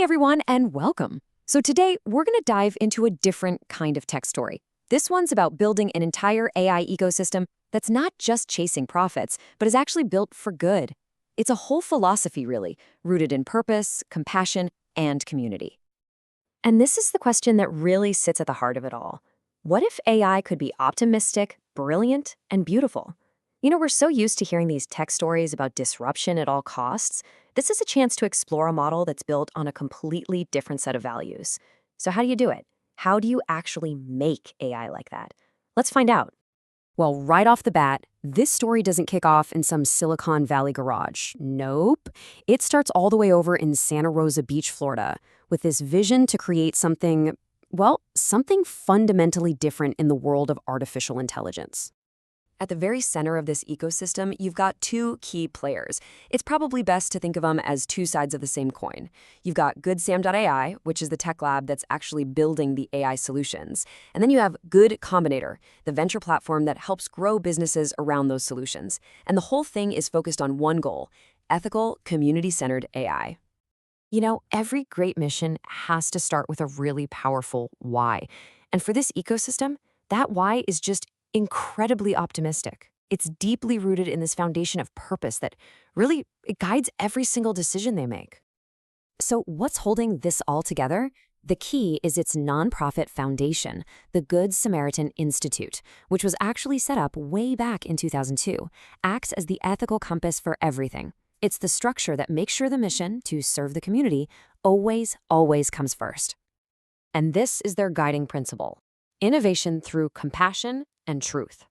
Hey everyone, and welcome. So today, we're going to dive into a different kind of tech story. This one's about building an entire AI ecosystem that's not just chasing profits, but is actually built for good. It's a whole philosophy, really, rooted in purpose, compassion, and community. And this is the question that really sits at the heart of it all. What if AI could be optimistic, brilliant, and beautiful? We're so used to hearing these tech stories about disruption at all costs. This is a chance to explore a model that's built on a completely different set of values. So how do you do it? How do you actually make AI like that? Let's find out. Well, right off the bat, this story doesn't kick off in some Silicon Valley garage. Nope. It starts all the way over in Santa Rosa Beach, Florida, with this vision to create something, well, something fundamentally different in the world of artificial intelligence. At the very center of this ecosystem, you've got two key players. It's probably best to think of them as two sides of the same coin. You've got GoodSam.AI, which is the tech lab that's actually building the AI solutions. And then you have Good Combinator, the venture platform that helps grow businesses around those solutions. And the whole thing is focused on one goal: ethical, community-centered AI. Every great mission has to start with a really powerful why. And for this ecosystem, that why is just incredibly optimistic. It's deeply rooted in this foundation of purpose that really it guides every single decision they make. So what's holding this all together? The key is its nonprofit foundation, the Good Samaritan Institute, which was actually set up way back in 2002, acts as the ethical compass for everything. It's the structure that makes sure the mission to serve the community always comes first. And this is their guiding principle: innovation through compassion and truth.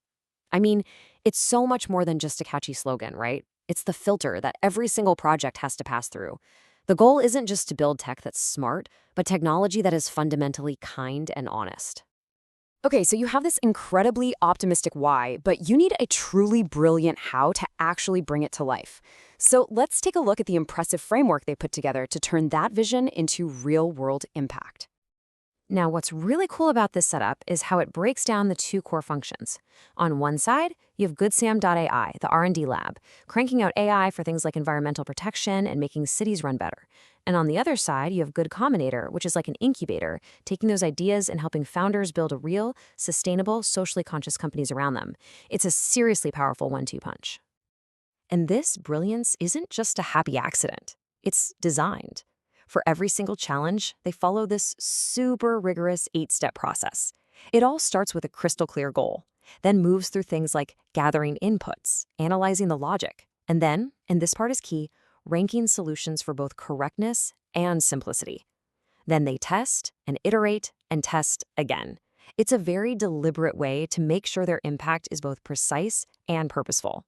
I mean, it's so much more than just a catchy slogan, right? It's the filter that every single project has to pass through. The goal isn't just to build tech that's smart, but technology that is fundamentally kind and honest. Okay, so you have this incredibly optimistic why, but you need a truly brilliant how to actually bring it to life. So let's take a look at the impressive framework they put together to turn that vision into real-world impact. Now, what's really cool about this setup is how it breaks down the two core functions. On one side, you have GoodSam.AI, the R&D lab, cranking out AI for things like environmental protection and making cities run better. And on the other side, you have Good Combinator, which is like an incubator, taking those ideas and helping founders build a real, sustainable, socially conscious companies around them. It's a seriously powerful one-two punch. And this brilliance isn't just a happy accident. It's designed. For every single challenge, they follow this super rigorous 8-step process. It all starts with a crystal clear goal, then moves through things like gathering inputs, analyzing the logic, and then, and this part is key, ranking solutions for both correctness and simplicity. Then they test and iterate and test again. It's a very deliberate way to make sure their impact is both precise and purposeful.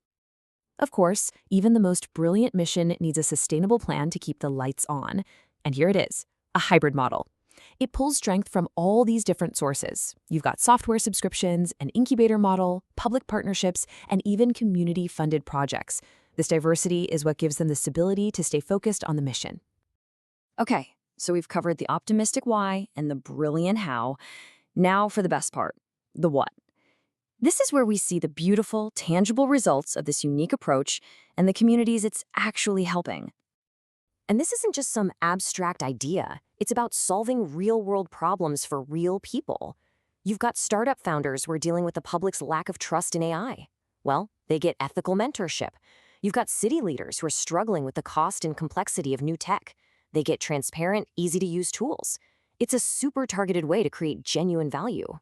Of course, even the most brilliant mission needs a sustainable plan to keep the lights on. And here it is, a hybrid model. It pulls strength from all these different sources. You've got software subscriptions, an incubator model, public partnerships, and even community-funded projects. This diversity is what gives them the stability to stay focused on the mission. Okay, so we've covered the optimistic why and the brilliant how. Now for the best part, the what. This is where we see the beautiful, tangible results of this unique approach and the communities it's actually helping. And this isn't just some abstract idea. It's about solving real-world problems for real people. You've got startup founders who are dealing with the public's lack of trust in AI. Well, they get ethical mentorship. You've got city leaders who are struggling with the cost and complexity of new tech. They get transparent, easy-to-use tools. It's a super targeted way to create genuine value.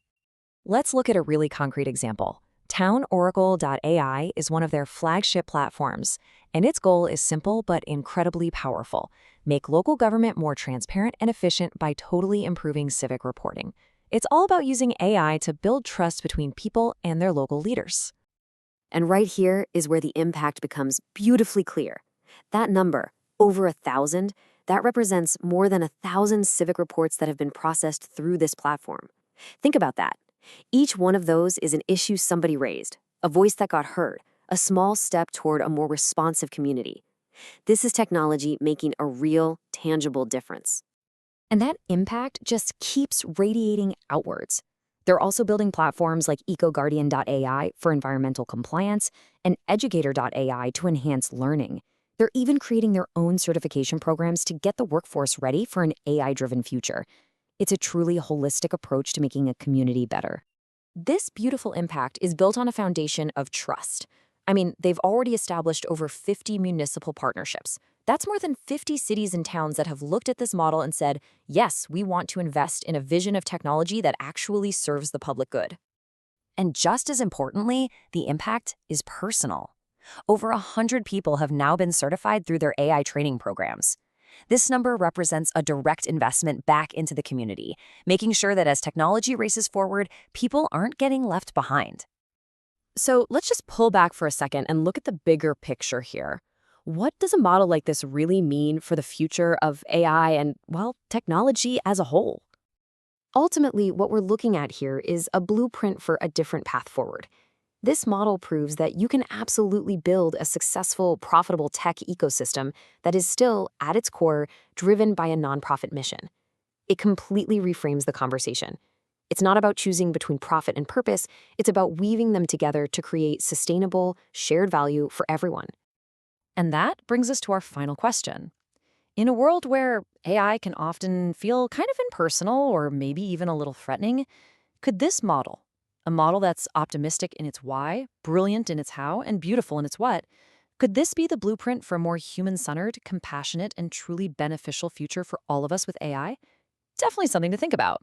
Let's look at a really concrete example. TownOracle.AI is one of their flagship platforms, and its goal is simple but incredibly powerful: make local government more transparent and efficient by totally improving civic reporting. It's all about using AI to build trust between people and their local leaders. And right here is where the impact becomes beautifully clear. That number, over 1,000, that represents more than 1,000 civic reports that have been processed through this platform. Think about that. Each one of those is an issue somebody raised, a voice that got heard, a small step toward a more responsive community. This is technology making a real, tangible difference. And that impact just keeps radiating outwards. They're also building platforms like EcoGuardian.AI for environmental compliance and Educator.AI to enhance learning. They're even creating their own certification programs to get the workforce ready for an AI-driven future. It's a truly holistic approach to making a community better. This beautiful impact is built on a foundation of trust. I mean, they've already established over 50 municipal partnerships. That's more than 50 cities and towns that have looked at this model and said, yes, we want to invest in a vision of technology that actually serves the public good. And just as importantly, the impact is personal. Over 100 people have now been certified through their AI training programs. This number represents a direct investment back into the community, making sure that as technology races forward, people aren't getting left behind. So let's just pull back for a second and look at the bigger picture here. What does a model like this really mean for the future of AI and, well, technology as a whole? Ultimately, what we're looking at here is a blueprint for a different path forward. This model proves that you can absolutely build a successful, profitable tech ecosystem that is still, at its core, driven by a nonprofit mission. It completely reframes the conversation. It's not about choosing between profit and purpose, it's about weaving them together to create sustainable, shared value for everyone. And that brings us to our final question. In a world where AI can often feel kind of impersonal or maybe even a little threatening, could this model, a model that's optimistic in its why, brilliant in its how, and beautiful in its what, could this be the blueprint for a more human-centered, compassionate, and truly beneficial future for all of us with AI? Definitely something to think about.